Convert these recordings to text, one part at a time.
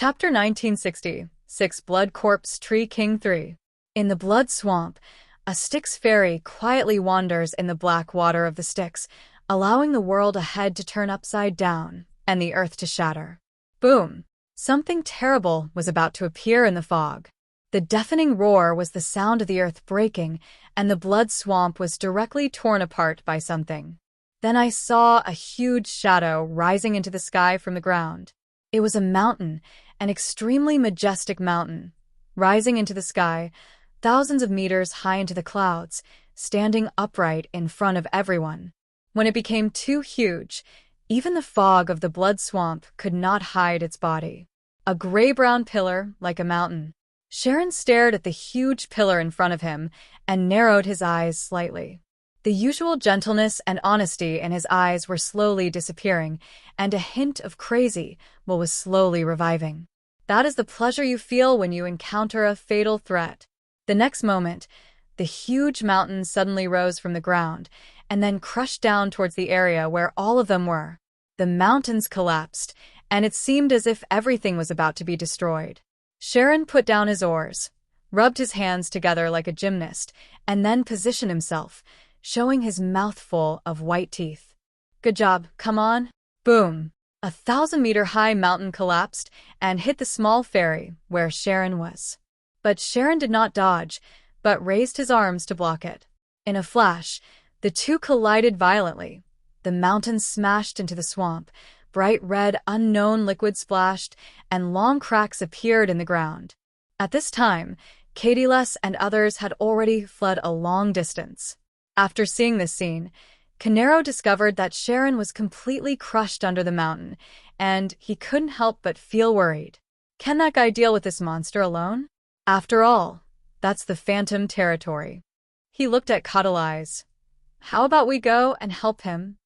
Chapter 1960, Six Blood Corpse Tree King 3. In the Blood Swamp, a Styx fairy quietly wanders in the black water of the Styx, allowing the world ahead to turn upside down and the earth to shatter. Boom! Something terrible was about to appear in the fog. The deafening roar was the sound of the earth breaking, and the blood swamp was directly torn apart by something. Then I saw a huge shadow rising into the sky from the ground. It was a mountain, an extremely majestic mountain, rising into the sky, thousands of meters high into the clouds, standing upright in front of everyone. When it became too huge, even the fog of the blood swamp could not hide its body. A gray-brown pillar like a mountain. Sharon stared at the huge pillar in front of him and narrowed his eyes slightly. The usual gentleness and honesty in his eyes were slowly disappearing, and a hint of crazy was slowly reviving. That is the pleasure you feel when you encounter a fatal threat. The next moment, the huge mountain suddenly rose from the ground and then crushed down towards the area where all of them were. The mountains collapsed, and it seemed as if everything was about to be destroyed. Sharon put down his oars, rubbed his hands together like a gymnast, and then positioned himself, showing his mouth full of white teeth. Good job, come on. Boom! A 1,000-meter-high mountain collapsed and hit the small ferry where Sharon was. But Sharon did not dodge, but raised his arms to block it. In a flash, the two collided violently. The mountain smashed into the swamp, bright red unknown liquid splashed, and long cracks appeared in the ground. At this time, Cadiles and others had already fled a long distance. After seeing this scene, Canero discovered that Sharon was completely crushed under the mountain, and he couldn't help but feel worried. Can that guy deal with this monster alone? After all, that's the Phantom territory. He looked at Cadiles. How about we go and help him?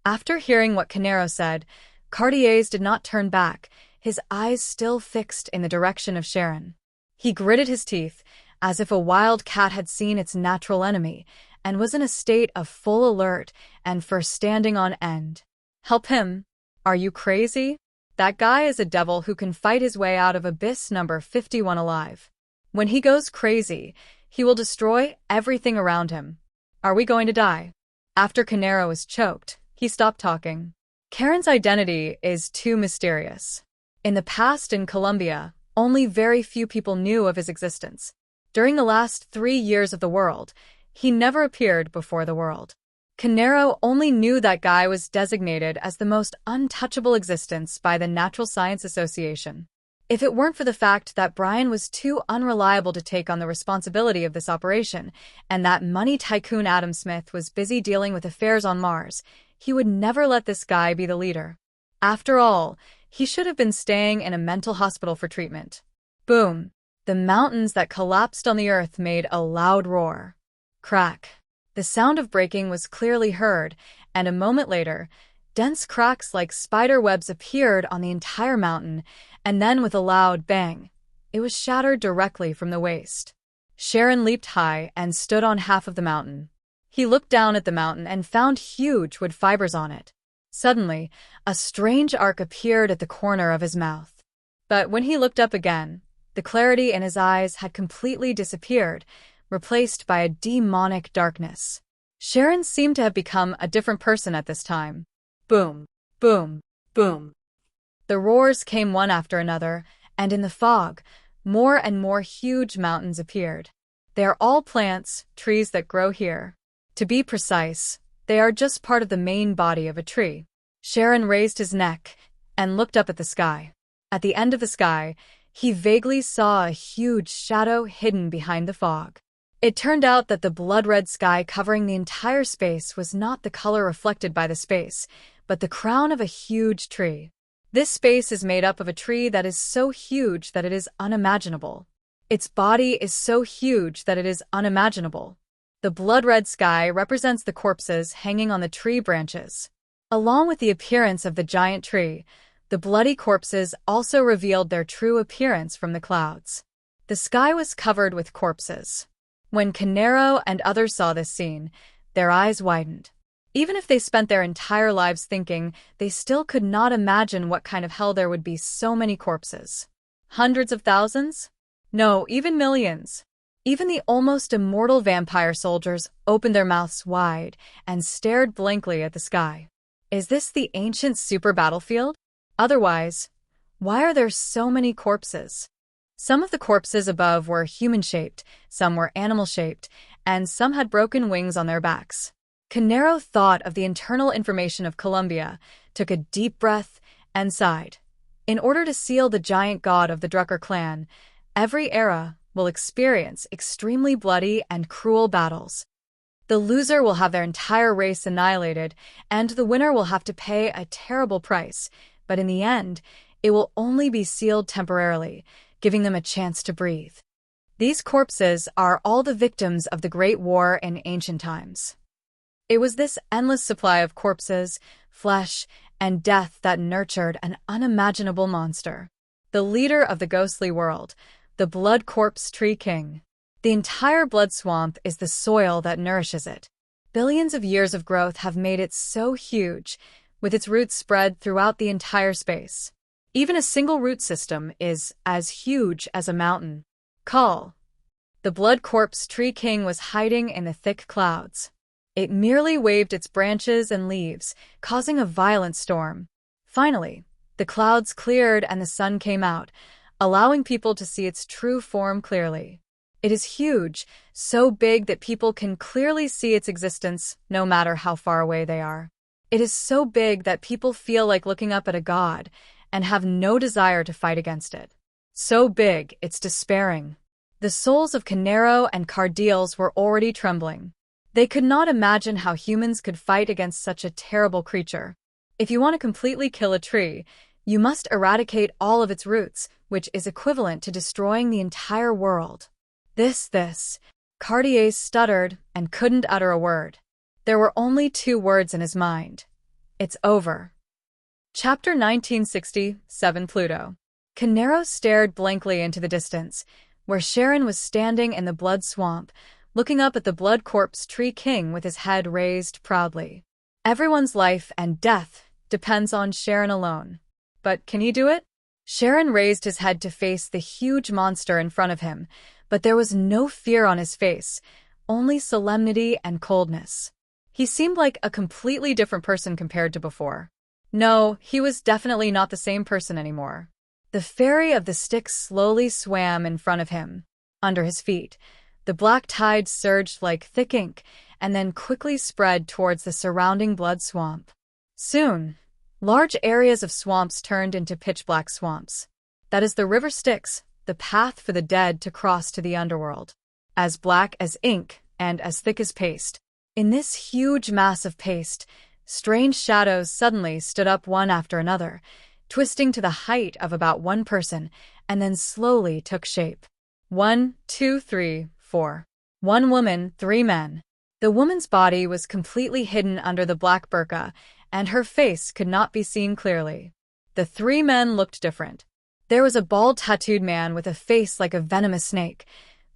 After hearing what Canero said, Cartiers did not turn back, his eyes still fixed in the direction of Sharon. He gritted his teeth, as if a wild cat had seen its natural enemy, and was in a state of full alert and for standing on end. Help him? Are you crazy? That guy is a devil who can fight his way out of abyss number 51 alive. When he goes crazy, he will destroy everything around him. Are we going to die? After Canero was choked, he stopped talking. Karen's identity is too mysterious. In the past in Colombia, only very few people knew of his existence. During the last 3 years of the world, he never appeared before the world. Canero only knew that guy was designated as the most untouchable existence by the Natural Science Association. If it weren't for the fact that Brian was too unreliable to take on the responsibility of this operation, and that money tycoon Adam Smith was busy dealing with affairs on Mars, he would never let this guy be the leader. After all, he should have been staying in a mental hospital for treatment. Boom! The mountains that collapsed on the earth made a loud roar. Crack! The sound of breaking was clearly heard, and a moment later, dense cracks like spider webs appeared on the entire mountain, and then with a loud bang, it was shattered directly from the waist. Sharon leaped high and stood on half of the mountain. He looked down at the mountain and found huge wood fibers on it. Suddenly, a strange arc appeared at the corner of his mouth. But when he looked up again, the clarity in his eyes had completely disappeared, replaced by a demonic darkness. Sharon seemed to have become a different person at this time. Boom! Boom! Boom! The roars came one after another, and in the fog, more and more huge mountains appeared. They are all plants, trees that grow here. To be precise, they are just part of the main body of a tree. Sharon raised his neck and looked up at the sky. At the end of the sky, he vaguely saw a huge shadow hidden behind the fog. It turned out that the blood-red sky covering the entire space was not the color reflected by the space, but the crown of a huge tree. This space is made up of a tree that is so huge that it is unimaginable. Its body is so huge that it is unimaginable. The blood-red sky represents the corpses hanging on the tree branches. Along with the appearance of the giant tree, the bloody corpses also revealed their true appearance from the clouds. The sky was covered with corpses. When Canero and others saw this scene, their eyes widened. Even if they spent their entire lives thinking, they still could not imagine what kind of hell there would be so many corpses. Hundreds of thousands? No, even millions. Even the almost immortal vampire soldiers opened their mouths wide and stared blankly at the sky. Is this the ancient super battlefield? Otherwise, why are there so many corpses? Some of the corpses above were human-shaped, some were animal-shaped, and some had broken wings on their backs. Canero thought of the internal information of Colombia, took a deep breath, and sighed. In order to seal the giant god of the Drucker clan, every era will experience extremely bloody and cruel battles. The loser will have their entire race annihilated, and the winner will have to pay a terrible price, but in the end, it will only be sealed temporarily, giving them a chance to breathe. These corpses are all the victims of the Great War in ancient times. It was this endless supply of corpses, flesh, and death that nurtured an unimaginable monster. The leader of the ghostly world, the Blood Corpse Tree King. The entire blood swamp is the soil that nourishes it. Billions of years of growth have made it so huge, with its roots spread throughout the entire space. Even a single root system is as huge as a mountain. Call. The Blood Corpse Tree King was hiding in the thick clouds. It merely waved its branches and leaves, causing a violent storm. Finally, the clouds cleared and the sun came out, allowing people to see its true form clearly. It is huge, so big that people can clearly see its existence no matter how far away they are. It is so big that people feel like looking up at a god and have no desire to fight against it. So big, it's despairing. The souls of Canero and Cardiles were already trembling. They could not imagine how humans could fight against such a terrible creature. If you want to completely kill a tree, you must eradicate all of its roots, which is equivalent to destroying the entire world. This. Cartier stuttered and couldn't utter a word. There were only 2 words in his mind. It's over. Chapter 1967 Pluto. Canero stared blankly into the distance, where Sharon was standing in the blood swamp, looking up at the Blood Corpse Tree King with his head raised proudly. Everyone's life and death depends on Sharon alone. But can he do it? Sharon raised his head to face the huge monster in front of him, but there was no fear on his face, only solemnity and coldness. He seemed like a completely different person compared to before. No, he was definitely not the same person anymore. The fairy of the sticks slowly swam in front of him. Under his feet, the black tide surged like thick ink and then quickly spread towards the surrounding blood swamp. Soon, large areas of swamps turned into pitch-black swamps. That is the river Styx, the path for the dead to cross to the underworld. As black as ink and as thick as paste. In this huge mass of paste, strange shadows suddenly stood up one after another, twisting to the height of about 1 person, and then slowly took shape. 1, 2, 3, 4. 1 woman, 3 men. The woman's body was completely hidden under the black burqa, and her face could not be seen clearly. The 3 men looked different. There was a bald tattooed man with a face like a venomous snake.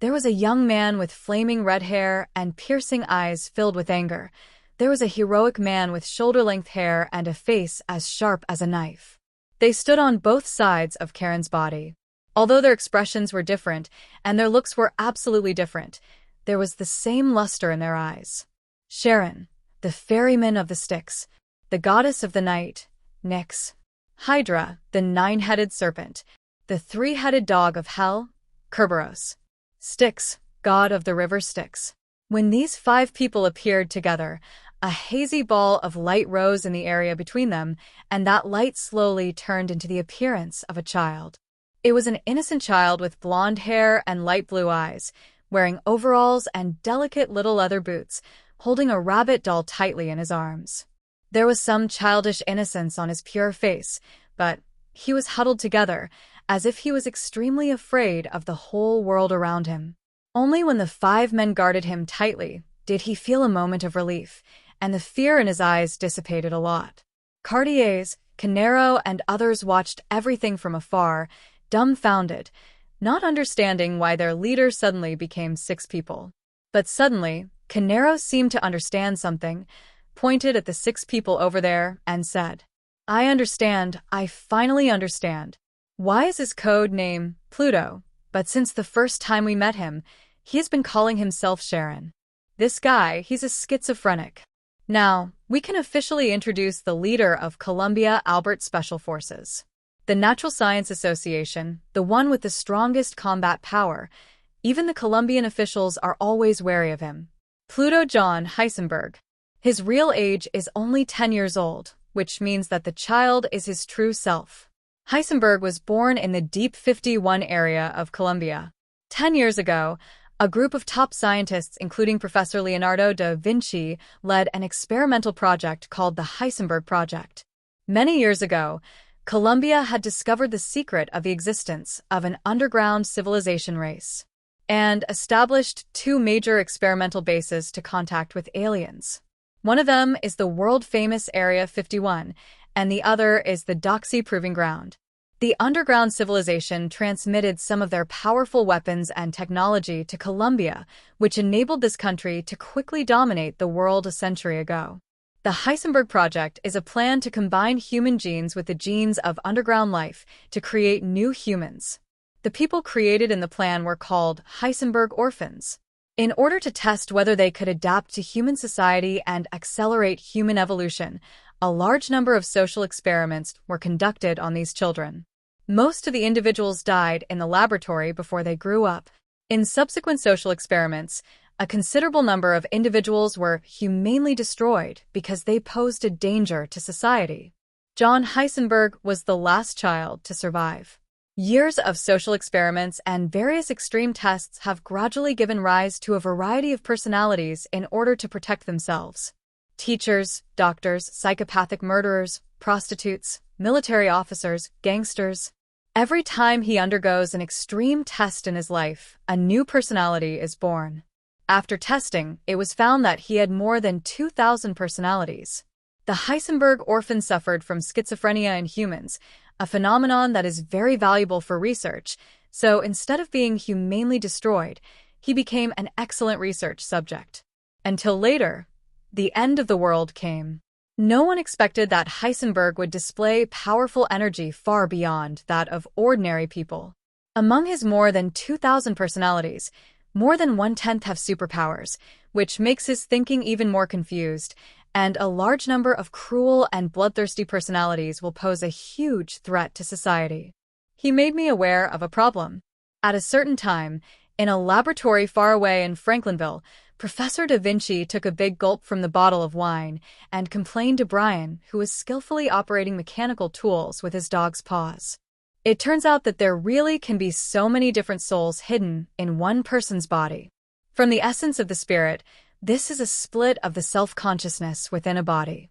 There was a young man with flaming red hair and piercing eyes filled with anger. There was a heroic man with shoulder-length hair and a face as sharp as a knife. They stood on both sides of Karen's body. Although their expressions were different, and their looks were absolutely different, there was the same luster in their eyes. Sharon, the ferryman of the Styx, the goddess of the night, Nyx, Hydra, the 9-headed serpent, the 3-headed dog of hell, Kerberos, Styx, god of the river Styx. When these 5 people appeared together, a hazy ball of light rose in the area between them, and that light slowly turned into the appearance of a child. It was an innocent child with blonde hair and light blue eyes, wearing overalls and delicate little leather boots, holding a rabbit doll tightly in his arms. There was some childish innocence on his pure face, but he was huddled together, as if he was extremely afraid of the whole world around him. Only when the 5 men guarded him tightly did he feel a moment of relief, and the fear in his eyes dissipated a lot. Cartiers, Canero, and others watched everything from afar, dumbfounded, not understanding why their leader suddenly became 6 people. But suddenly, Canero seemed to understand something. pointed at the 6 people over there, and said, I understand, I finally understand. Why is his code name Pluto? But since the first time we met him, he has been calling himself Sharon. This guy, he's a schizophrenic. Now, we can officially introduce the leader of Columbia Albert Special Forces. The Natural Science Association, the one with the strongest combat power. Even the Colombian officials are always wary of him. Pluto John Heisenberg. His real age is only 10 years old, which means that the child is his true self. Heisenberg was born in the Deep 51 area of Colombia. 10 years ago, a group of top scientists, including Professor Leonardo da Vinci, led an experimental project called the Heisenberg Project. Many years ago, Colombia had discovered the secret of the existence of an underground civilization race and established 2 major experimental bases to contact with aliens. One of them is the world-famous Area 51, and the other is the Doxy Proving Ground. The underground civilization transmitted some of their powerful weapons and technology to Colombia, which enabled this country to quickly dominate the world a century ago. The Heisenberg Project is a plan to combine human genes with the genes of underground life to create new humans. The people created in the plan were called Heisenberg Orphans. In order to test whether they could adapt to human society and accelerate human evolution, a large number of social experiments were conducted on these children. Most of the individuals died in the laboratory before they grew up. In subsequent social experiments, a considerable number of individuals were humanely destroyed because they posed a danger to society. John Heisenberg was the last child to survive. Years of social experiments and various extreme tests have gradually given rise to a variety of personalities in order to protect themselves. Teachers, doctors, psychopathic murderers, prostitutes, military officers, gangsters. Every time he undergoes an extreme test in his life, a new personality is born. After testing, it was found that he had more than 2,000 personalities. The Heisenberg orphan suffered from schizophrenia in humans, a phenomenon that is very valuable for research, so instead of being humanely destroyed, he became an excellent research subject. Until later, the end of the world came. No one expected that Heisenberg would display powerful energy far beyond that of ordinary people. Among his more than 2,000 personalities, more than 1/10 have superpowers, which makes his thinking even more confused, and a large number of cruel and bloodthirsty personalities will pose a huge threat to society. He made me aware of a problem. At a certain time, in a laboratory far away in Franklinville, Professor Da Vinci took a big gulp from the bottle of wine and complained to Brian, who was skillfully operating mechanical tools with his dog's paws. It turns out that there really can be so many different souls hidden in one person's body. From the essence of the spirit, this is a split of the self-consciousness within a body.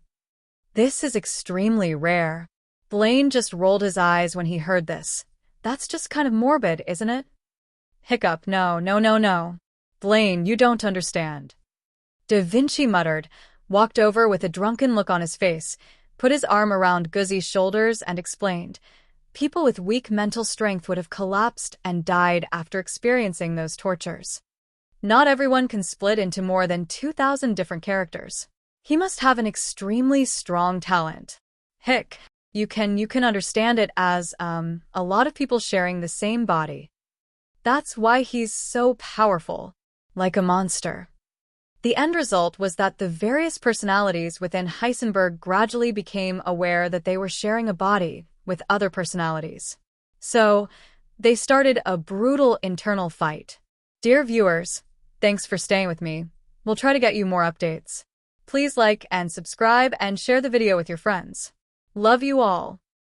This is extremely rare. Blaine just rolled his eyes when he heard this. That's just kind of morbid, isn't it? Hiccup, no. Blaine, you don't understand. Da Vinci muttered, walked over with a drunken look on his face, put his arm around Guzzi's shoulders and explained, people with weak mental strength would have collapsed and died after experiencing those tortures. Not everyone can split into more than 2,000 different characters. He must have an extremely strong talent. Hick, you can understand it as, a lot of people sharing the same body. That's why he's so powerful, like a monster. The end result was that the various personalities within Heisenberg gradually became aware that they were sharing a body with other personalities. So, they started a brutal internal fight. Dear viewers, thanks for staying with me. We'll try to get you more updates. Please like and subscribe and share the video with your friends. Love you all.